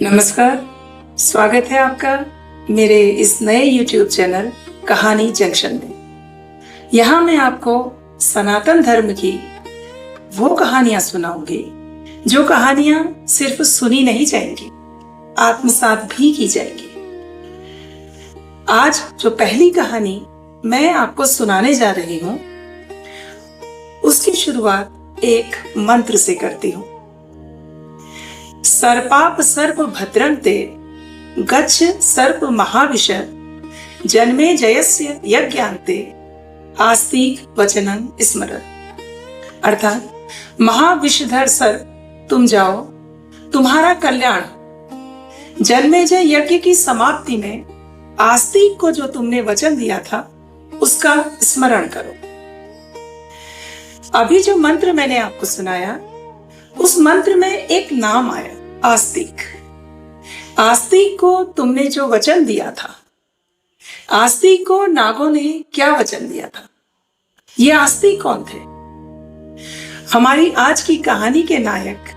नमस्कार, स्वागत है आपका मेरे इस नए YouTube चैनल कहानी जंक्शन में। यहाँ मैं आपको सनातन धर्म की वो कहानियां सुनाऊंगी जो कहानियां सिर्फ सुनी नहीं जाएंगी, आत्मसात भी की जाएंगी। आज जो पहली कहानी मैं आपको सुनाने जा रही हूँ उसकी शुरुआत एक मंत्र से करती हूँ। सर्पाप सर्प भद्रं ते गच्छ सर्प महाविश जन्मे जयस्य यज्ञान्ते आस्तिक वचनं स्मरण। अर्थात महाविषधर सर्प तुम जाओ, तुम्हारा कल्याण। जन्मेजय यज्ञ की समाप्ति में आस्तिक को जो तुमने वचन दिया था उसका स्मरण करो। अभी जो मंत्र मैंने आपको सुनाया उस मंत्र में एक नाम आया, आस्तिक। आस्तिक को तुमने जो वचन दिया था, आस्तिक को नागों ने क्या वचन दिया था? ये आस्तिक कौन थे? हमारी आज की कहानी के नायक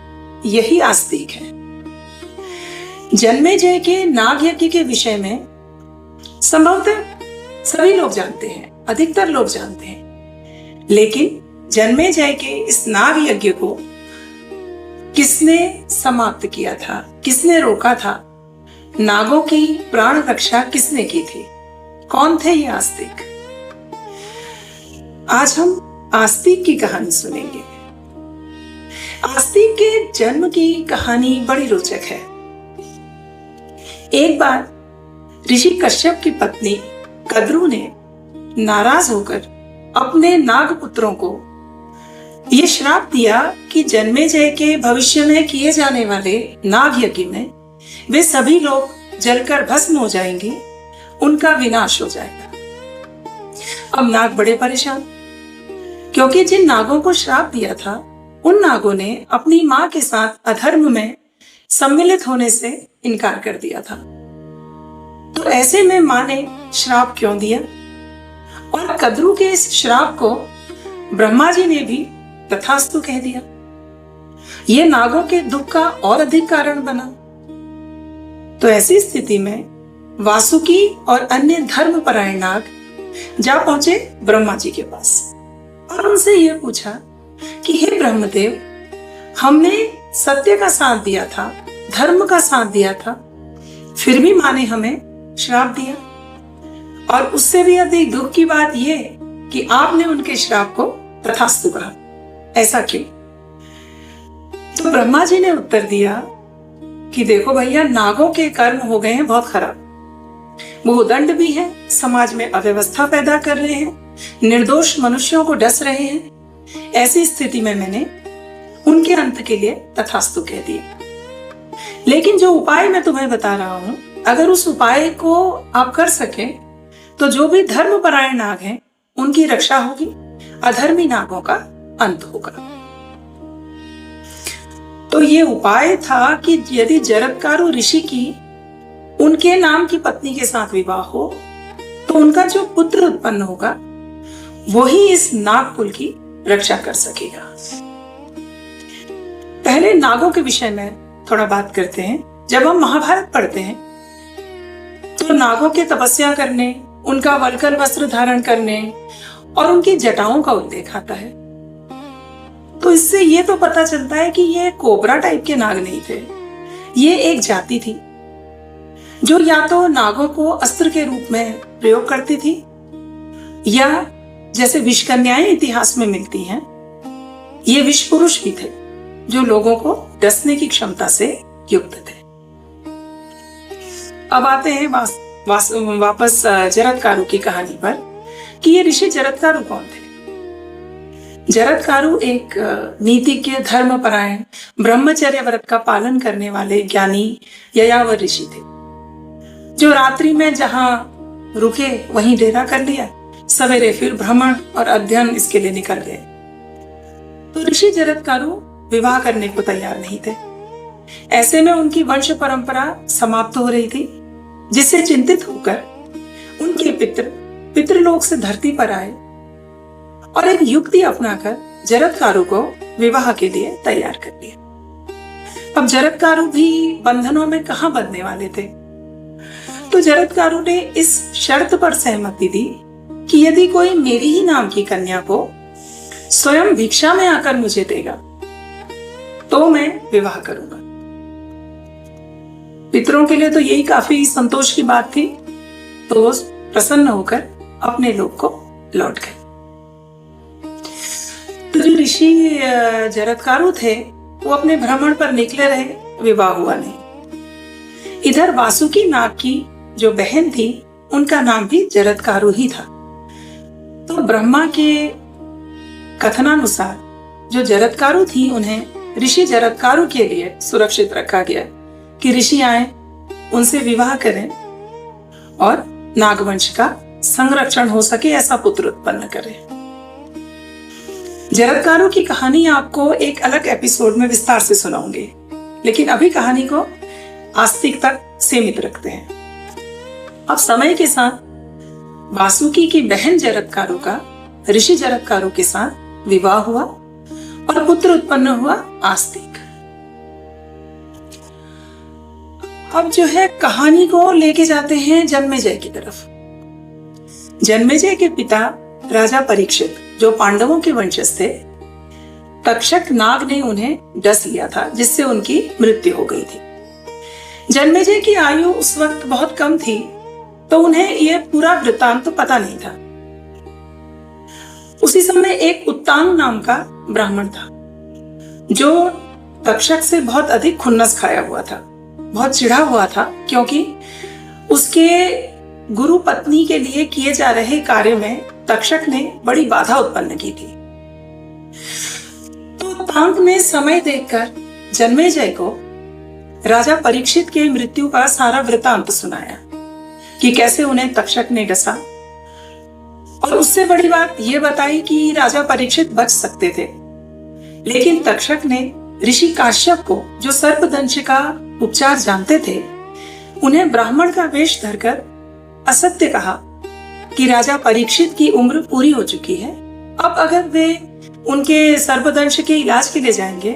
यही आस्तिक है। जन्मेजय के नाग यज्ञ के विषय में संभवतः सभी लोग जानते हैं, अधिकतर लोग जानते हैं, लेकिन जन्मेजय के इस नाग यज्ञ को किसने समाप्त किया था, किसने रोका था, नागों की प्राण रक्षा किसने की थी, कौन थे ये आस्तिक? आज हम आस्तिक की कहानी सुनेंगे। आस्तिक के जन्म की कहानी बड़ी रोचक है। एक बार ऋषि कश्यप की पत्नी कद्रू ने नाराज होकर अपने नाग पुत्रों को ये श्राप दिया कि जन्मेजय के भविष्य में किए जाने वाले नाग यज्ञ में वे सभी लोग जलकर भस्म हो जाएंगे, उनका विनाश हो जाएगा। अब नाग बड़े परेशान, क्योंकि जिन नागों को श्राप दिया था उन नागों ने अपनी मां के साथ अधर्म में सम्मिलित होने से इनकार कर दिया था। तो ऐसे में मां ने श्राप क्यों दिया? और कद्रू के इस श्राप को ब्रह्मा जी ने भी तथास्तु कह दिया। यह नागों के दुख का और अधिक कारण बना। तो ऐसी स्थिति में वासुकी और अन्य धर्मपरायण नाग जा पहुंचे ब्रह्मा जी के पास और उनसे यह पूछा कि हे ब्रह्मदेव, हमने सत्य का साथ दिया था, धर्म का साथ दिया था, फिर भी मां ने हमें श्राप दिया। और उससे भी अधिक दुख की बात यह कि आपने उनके श्राप को तथास्तु कहा। ऐसा क्यों? तो ब्रह्मा जी ने उत्तर दिया कि देखो भैया, नागों के कर्म हो गए हैं बहुत खराब। वो दंड भी है, समाज में अव्यवस्था पैदा कर रहे हैं, निर्दोष मनुष्यों को डस रहे हैं। ऐसी स्थिति में मैंने उनके अंत के लिए तथास्तु कह दिया। लेकिन जो उपाय मैं तुम्हें बता रहा हूं, अगर उस उपाय को आप कर सके तो जो भी धर्मपरायण नाग हैं उनकी रक्षा होगी, अधर्मी नागों का अंत होगा। तो ये उपाय था कि यदि जरत्कारु ऋषि की उनके नाम की पत्नी के साथ विवाह हो तो उनका जो पुत्र उत्पन्न होगा वही इस नाग कुल की रक्षा कर सकेगा। पहले नागों के विषय में थोड़ा बात करते हैं। जब हम महाभारत पढ़ते हैं तो नागों के तपस्या करने, उनका वल्कल वस्त्र धारण करने और उनकी जटाओं का उल्लेख आता है। तो इससे ये तो पता चलता है कि ये कोबरा टाइप के नाग नहीं थे। ये एक जाति थी जो या तो नागों को अस्त्र के रूप में प्रयोग करती थी या जैसे विषकन्याएं इतिहास में मिलती हैं, ये विष पुरुष भी थे जो लोगों को डसने की क्षमता से युक्त थे। अब आते हैं वापस जरत्कारु की कहानी पर कि ये ऋषि जरत्कारु कौन थे। जरत्कारु एक नीतिज्ञ, धर्मपरायण, ब्रह्मचर्य व्रत का पालन करने वाले ज्ञानी ययावर ऋषि थे, जो रात्रि में जहां रुके वहीं डेरा कर लिया, सवेरे फिर भ्रमण और अध्ययन इसके लिए निकल गए। तो ऋषि जरत्कारु विवाह करने को तैयार नहीं थे। ऐसे में उनकी वंश परंपरा समाप्त हो रही थी, जिससे चिंतित होकर उनके पितृलोक से धरती पर आए और एक युक्ति अपनाकर जरत्कारु को विवाह के लिए तैयार कर लिया। अब जरत्कारु भी बंधनों में कहां बंधने वाले थे, तो जरत्कारु ने इस शर्त पर सहमति दी कि यदि कोई मेरी ही नाम की कन्या को स्वयं भिक्षा में आकर मुझे देगा तो मैं विवाह करूंगा। पितरों के लिए तो यही काफी संतोष की बात थी, तो वो प्रसन्न होकर अपने लोक को लौट गए। तो जो ऋषि जरत्कारु थे वो अपने भ्रमण पर निकले रहे, विवाह हुआ नहीं। इधर वासुकी नाग की जो बहन थी उनका नाम भी जरत्कारु ही था। तो ब्रह्मा के कथनानुसार जो जरत्कारु थी उन्हें ऋषि जरत्कारु के लिए सुरक्षित रखा गया कि ऋषि आए, उनसे विवाह करें और नागवंश का संरक्षण हो सके, ऐसा पुत्र उत्पन्न करें। जरत्कारु की कहानी आपको एक अलग एपिसोड में विस्तार से सुनाऊंगी, लेकिन अभी कहानी को आस्तिक तक सीमित रखते हैं। अब समय के साथ वासुकी की बहन जरत्कारु का ऋषि जरत्कारु के साथ विवाह हुआ और पुत्र उत्पन्न हुआ आस्तिक। अब जो है कहानी को लेके जाते हैं जन्मेजय की तरफ। जन्मेजय के पिता राजा परीक्षित जो पांडवों के वंशज थे, तक्षक नाग ने उन्हें डस लिया था, जिससे उनकी मृत्यु हो गई थी। जन्मेजय की आयु उस वक्त बहुत कम थी, तो उन्हें यह पूरा वृत्तांत तो पता नहीं था। उसी समय एक उत्तांग नाम का ब्राह्मण था जो तक्षक से बहुत अधिक खुन्नस खाया हुआ था, बहुत चिढ़ा हुआ था, क्योंकि उसके गुरु पत्नी के लिए किए जा रहे कार्य में तक्षक ने बड़ी बाधा उत्पन्न की थी। तो उत्तांग ने समय देखकर जन्मेजय को राजा परीक्षित के मृत्यु का सारा वृतांत सुनाया कि कैसे उन्हें तक्षक ने डसा, और उससे बड़ी बात यह बताई कि राजा परीक्षित बच सकते थे, लेकिन तक्षक ने ऋषि काश्यप को, जो सर्पदंश का उपचार जानते थे, उन्हें ब्राह्मण का वेश धरकर असत्य कहा कि राजा परीक्षित की उम्र पूरी हो चुकी है, अब अगर वे उनके सर्पदंश के इलाज के लिए जाएंगे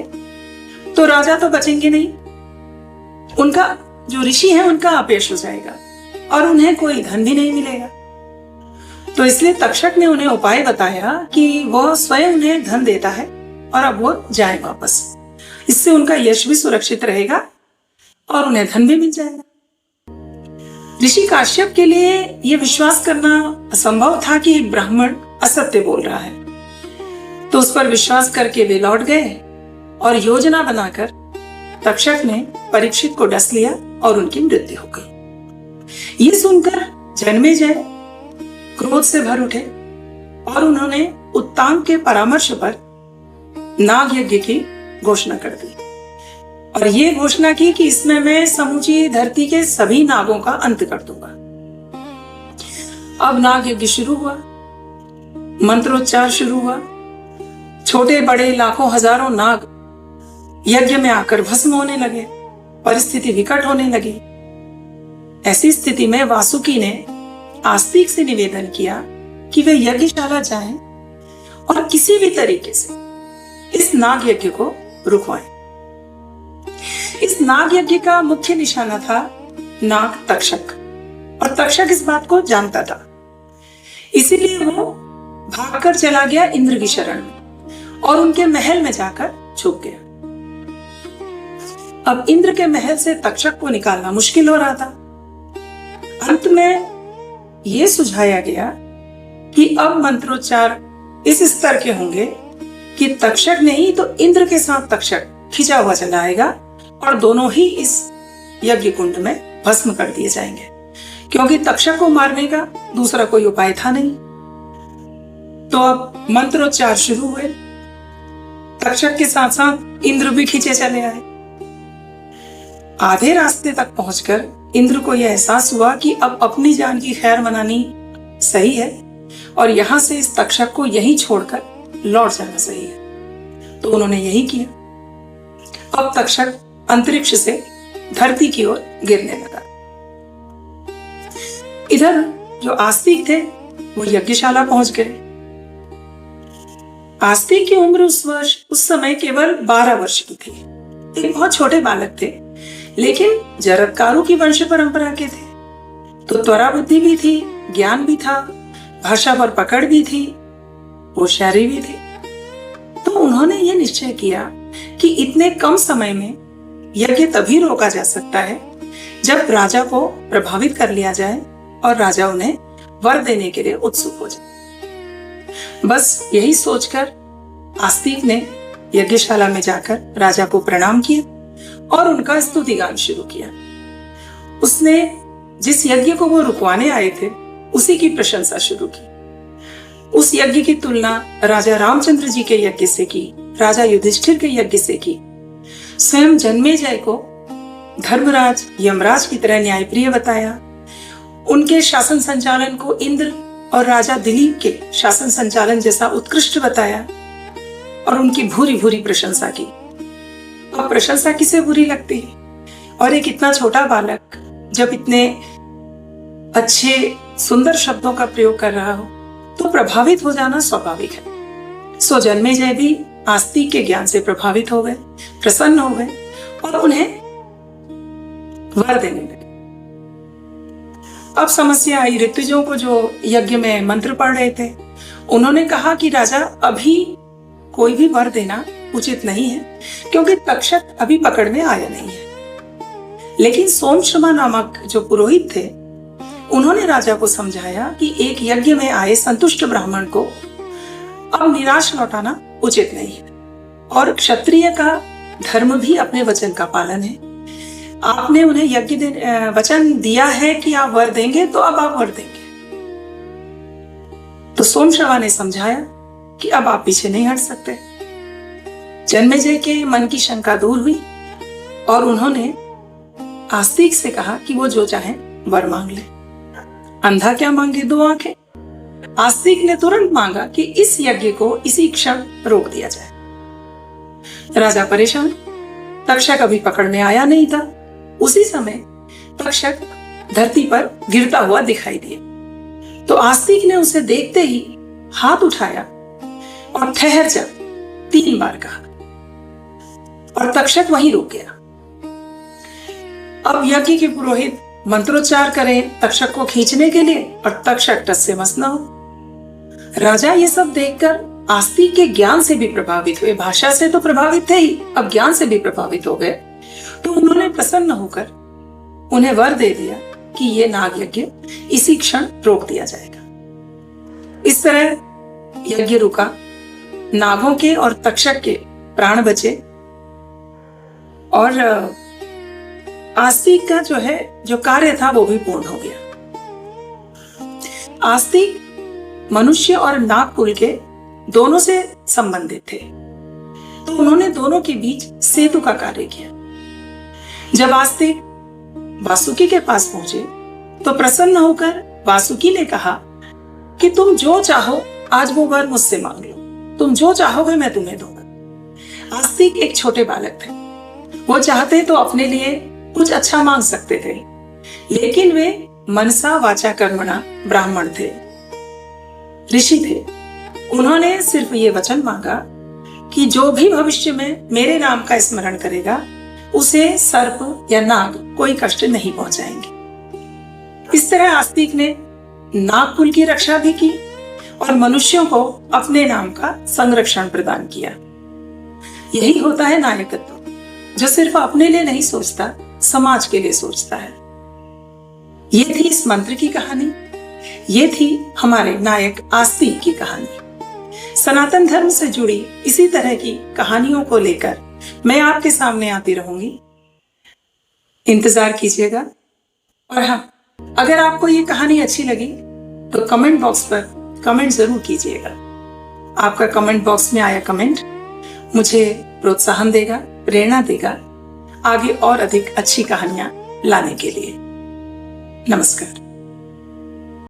तो राजा तो बचेंगे नहीं, उनका जो ऋषि है उनका अपयश हो जाएगा और उन्हें कोई धन भी नहीं मिलेगा। तो इसलिए तक्षक ने उन्हें उपाय बताया कि वो स्वयं उन्हें धन देता है और अब वो जाए वापस, इससे उनका यश भी सुरक्षित रहेगा और उन्हें धन भी मिल जाएगा। ऋषि काश्यप के लिए यह विश्वास करना असंभव था कि एक ब्राह्मण असत्य बोल रहा है, तो उस पर विश्वास करके वे लौट गए और योजना बनाकर तक्षक ने परीक्षित को डस लिया और उनकी मृत्यु हो गई। ये सुनकर जन्मेजय क्रोध से भर उठे और उन्होंने उत्तांग के परामर्श पर नाग यज्ञ की घोषणा कर दी और ये घोषणा की कि इसमें मैं समूची धरती के सभी नागों का अंत कर दूंगा। अब नाग यज्ञ शुरू हुआ, मंत्रोच्चार शुरू हुआ, छोटे बड़े लाखों हजारों नाग यज्ञ में आकर भस्म होने लगे, परिस्थिति विकट होने लगी। ऐसी स्थिति में वासुकी ने आस्तिक से निवेदन किया कि वे यज्ञशाला जाएं और किसी भी तरीके से इस नाग यज्ञ को रुकवाएं। इस नाग यज्ञ का मुख्य निशाना था नाग तक्षक, और तक्षक इस बात को जानता था, इसीलिए वो भागकर चला गया इंद्र की शरण में और उनके महल में जाकर छुप गया। अब इंद्र के महल से तक्षक को निकालना मुश्किल हो रहा था। अंत में यह सुझाया गया कि अब मंत्रोच्चार इस स्तर के होंगे कि तक्षक नहीं तो इंद्र के साथ तक्षक खिंचा हुआ चला आएगा और दोनों ही इस यज्ञ कुंड में भस्म कर दिए जाएंगे, क्योंकि तक्षक को मारने का दूसरा कोई उपाय था नहीं। तो अब मंत्रोच्चार शुरू हुए, तक्षक के साथ साथ इंद्र भी खींचे चले आए। आधे रास्ते तक पहुंचकर इंद्र को यह एहसास हुआ कि अब अपनी जान की खैर मनानी सही है और यहां से इस तक्षक को यहीं छोड़कर लौट जाना सही है। तो उन्होंने यही किया। अब तक्षक अंतरिक्ष से धरती की ओर गिरने लगा। इधर जो आस्तिक थे वो यज्ञशाला पहुंच गए। आस्तिक की उम्र उस समय केवल 12 वर्ष की थी। एक बहुत छोटे बालक थे, लेकिन जरत्कारु की वंश परंपरा के थे। तो त्वरा बुद्धि भी थी, ज्ञान भी था, भाषा पर पकड़ भी थी, होशियारी भी थी। तो उन्होंने ये निश्चय किया कि इतने कम समय में यज्ञ तभी रोका जा सकता है जब राजा को प्रभावित कर लिया जाए और राजा उन्हें वर देने के लिए उत्सुक हो जाए। बस यही सोचकर आस्तिक ने यज्ञशाला में जाकर राजा को प्रणाम किया और उनका स्तुति गान शुरू किया। उसने जिस यज्ञ को वो रुकवाने आए थे उसी की प्रशंसा शुरू की। उस यज्ञ की तुलना राजा रामचंद्र जी के यज्ञ से की, राजा युधिष्ठिर के यज्ञ से की। स्वयं जन्मेजय को धर्मराज यमराज की तरह न्यायप्रिय बताया। उनके शासन संचालन को इंद्र और राजा दिलीप के शासन संचालन जैसा उत्कृष्ट बताया और उनकी भूरी भूरी प्रशंसा की। अब प्रशंसा किसे बुरी लगती है? और एक इतना छोटा बालक जब इतने अच्छे सुंदर शब्दों का प्रयोग कर रहा हो तो प्रभावित हो जाना स्वाभाविक है। सो जन्मेजय भी आस्तिक के ज्ञान से प्रभावित हो गए, प्रसन्न हो गए और उन्हें वर देने लगे। अब समस्या आई, ऋतुजों को जो यज्ञ में मंत्र पढ़ रहे थे उन्होंने कहा कि राजा अभी कोई भी वर देना उचित नहीं है क्योंकि तक्षक अभी पकड़ में आया नहीं है। लेकिन सोमश्रमा नामक जो पुरोहित थे उन्होंने राजा को समझाया कि एक यज्ञ में आए संतुष्ट ब्राह्मण को अब निराश लौटाना उचित नहीं है और क्षत्रिय का धर्म भी अपने वचन का पालन है। आपने उन्हें यज्ञ वचन दिया है कि आप वर देंगे तो अब आप वर देंगे। तो सोमश्रवा ने समझाया कि अब आप पीछे नहीं हट सकते। जन्मेजय के मन की शंका दूर हुई और उन्होंने आस्तिक से कहा कि वो जो चाहे वर मांग ले। अंधा क्या मांगे, दो आंखें। आस्तिक ने तुरंत मांगा कि इस यज्ञ को इसी क्षण रोक दिया जाए। राजा परेशान, तक्षक अभी पकड़ में आया नहीं था। उसी समय तक्षक धरती पर गिरता हुआ दिखाई दिया। तो आस्तिक ने उसे देखते ही हाथ उठाया और ठहर जा 3 बार कहा और तक्षक वहीं रुक गया। अब यज्ञ के पुरोहित मंत्रोच्चार करें तक्षक को खींचने के लिए और तक्षक टस से मस न हो। राजा ये सब देखकर आस्तिक के ज्ञान से भी प्रभावित हुए। भाषा से तो प्रभावित थे ही, अब ज्ञान से भी प्रभावित हो गए। तो उन्होंने प्रसन्न होकर उन्हें वर दे दिया कि ये नाग यज्ञ इसी क्षण रोक दिया जाएगा। इस तरह यज्ञ रुका, नागों के और तक्षक के प्राण बचे और आस्तिक का जो कार्य था वो भी पूर्ण हो गया। आस्तिक मनुष्य और नाग कुल के दोनों से संबंधित थे, तो उन्होंने दोनों के बीच सेतु का कार्य किया। जब आस्तिक वासुकी के पास पहुंचे तो प्रसन्न होकर वासुकी ने कहा कि तुम जो चाहो आज वो वर मुझसे मांग लो, तुम जो चाहोगे मैं तुम्हें दूंगा। आस्तिक एक छोटे बालक थे, वो चाहते तो अपने लिए कुछ अच्छा मांग सकते थे, लेकिन वे मनसा वाचा कर्मणा ब्राह्मण थे, ऋषि थे। उन्होंने सिर्फ ये वचन मांगा कि जो भी भविष्य में मेरे नाम का स्मरण करेगा उसे सर्प या नाग कोई कष्ट नहीं पहुंचाएंगे। इस तरह आस्तिक ने नाग कुल की रक्षा भी की और मनुष्यों को अपने नाम का संरक्षण प्रदान किया। यही होता है नायकत्व, जो सिर्फ अपने लिए नहीं सोचता, समाज के लिए सोचता है। ये थी इस मंत्र की कहानी, ये थी हमारे नायक आस्तिक की कहानी। सनातन धर्म से जुड़ी इसी तरह की कहानियों को लेकर मैं आपके सामने आती रहूंगी, इंतजार कीजिएगा। और हाँ, अगर आपको ये कहानी अच्छी लगी तो कमेंट बॉक्स पर कमेंट जरूर कीजिएगा। आपका कमेंट बॉक्स में आया कमेंट मुझे प्रोत्साहन देगा, प्रेरणा देगा आगे और अधिक अच्छी कहानियां लाने के लिए। नमस्कार।